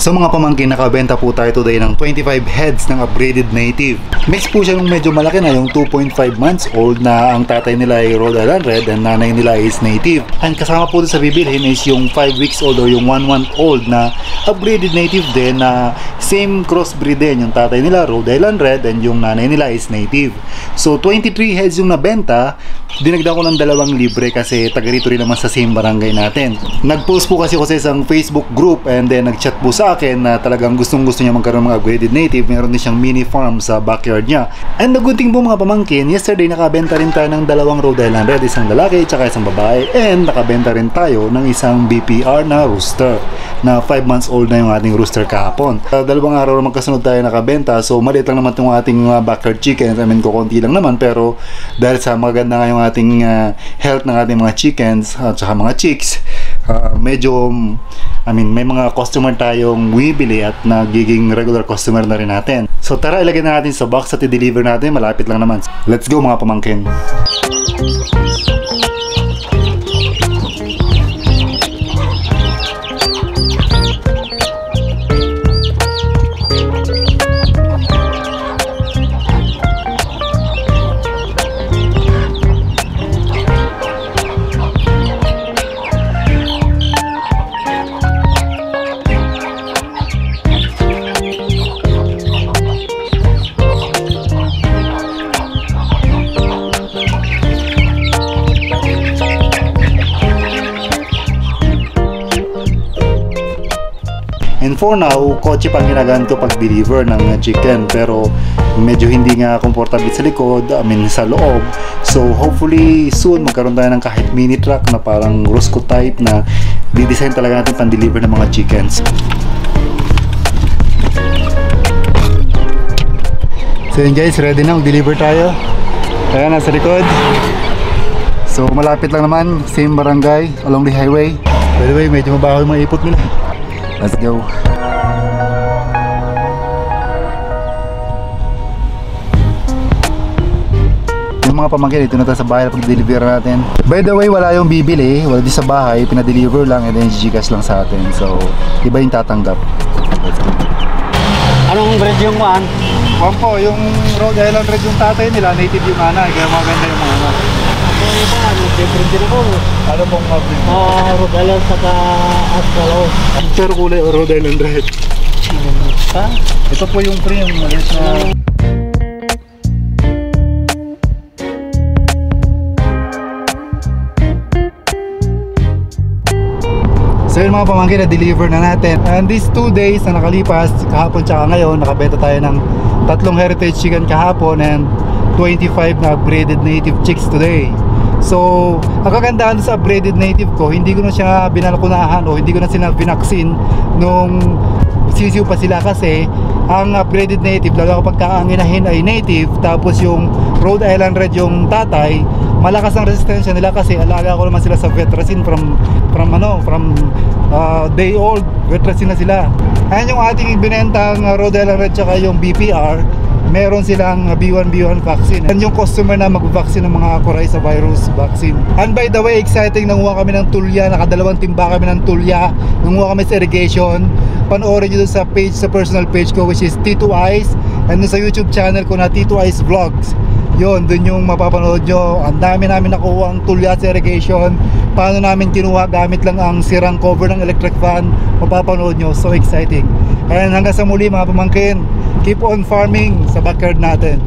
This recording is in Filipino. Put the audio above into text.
So mga pamangkin, nakabenta po tayo today ng 25 heads ng upgraded native. Mix po siya nung medyo malaki na, yung 2.5 months old na ang tatay nila ay Rhode Island Red and nanay nila is native. And kasama po sa bibilhin is yung 5 weeks old or yung 1 month old na upgraded native din na same crossbreed din. Yung tatay nila Rhode Island Red and yung nanay nila is native. So 23 heads yung nabenta. Dinagdag ko ng 2 libre kasi taga rito rin naman sa same barangay natin. Nag-post po kasi ako sa isang Facebook group and then nag-chat po sa akin na talagang gusto niya magkaroon ng mga upgraded native. Meron din siyang mini farm sa backyard niya. And the good thing po mga pamangkin, yesterday nakabenta rin tayo ng 2 Rhode Island Red, isang lalaki at isang babae, and nakabenta rin tayo ng isang BPR na rooster na 5 months old na yung ating rooster kahapon. 2 araw na magkasunod tayo nakabenta, so maliit lang naman itong ating backyard chickens. I mean, kukunti lang naman, pero dahil sa maganda nga yung ating health ng ating mga chickens at saka mga chicks, medyo may mga customer tayong bumibili at nagiging regular customer na rin natin. So tara, ilagay na natin sa box at i-deliver natin. Malapit lang naman. Let's go mga pamangkin. And for now, kotse pang ginagamit ko pag-deliver ng chicken, pero medyo hindi nga komportable sa likod, sa loob. So hopefully soon magkaroon tayo ng kahit mini truck na parang Rosco type na di-design talaga natin pang-deliver ng mga chickens. So yun guys, ready na, mag-deliver tayo. Ayan, nasa likod. So malapit lang naman, same barangay, along the highway. By the way, medyo mabaho yung mga ipot nila. Let's go. Yung mga pamangkin, ito na tayo sa bahay na pag-deliver natin. By the way, wala yung bibili, wala din sa bahay, pinadeliver lang and then Gcash lang sa atin. So, iba yung tatanggap. Let's go. Anong breed yung one? Po, yung Rhode Island Red yung tatay nila, native yung ana, kaya maganda yung mga Different din ako. ano pong breed? Rhode Island saka Aspalo. Pero kulay o Rhode Island Red. Ito po yung cream, maliit na. So yun mga pamangkin, na-deliver na natin. And these 2 days na nakalipas, kahapon tsaka ngayon, nakabenta tayo ng 3 heritage chicken kahapon and 25 na upgraded native chicks today. So, ang kagandahan sa upgraded native ko, hindi ko na siya binalkunahan o hindi ko na sila binaksin nung sisiw pa sila kasi ang upgraded native, lalo kapag kaanginahin ay native, tapos yung Rhode Island Red yung tatay, malakas ang resistensya nila kasi alaga ko naman sila sa vetracine from day old, vetracine na sila. Ayan yung ating binentang Rhode Island Red tsaka yung BPR, meron silang B1 vaccine. And yung customer na mag-vaccine ng mga Coryza virus vaccine. And by the way, exciting, nanguha kami ng tulya, nakadalawang timba kami ng tulya, nanguha kami sa irrigation. Panoorin nyo dun sa page, sa personal page ko, which is Tito Ice, and dun sa YouTube channel ko na Tito Ice Vlogs. Yun, dun yung mapapanood nyo. Ang dami namin nakuha ang tulya sa irrigation, paano namin kinuha gamit lang ang sirang cover ng electric fan, mapapanood nyo. So exciting. And hanggang sa muli mga pamangkin, keep on farming sa backyard natin.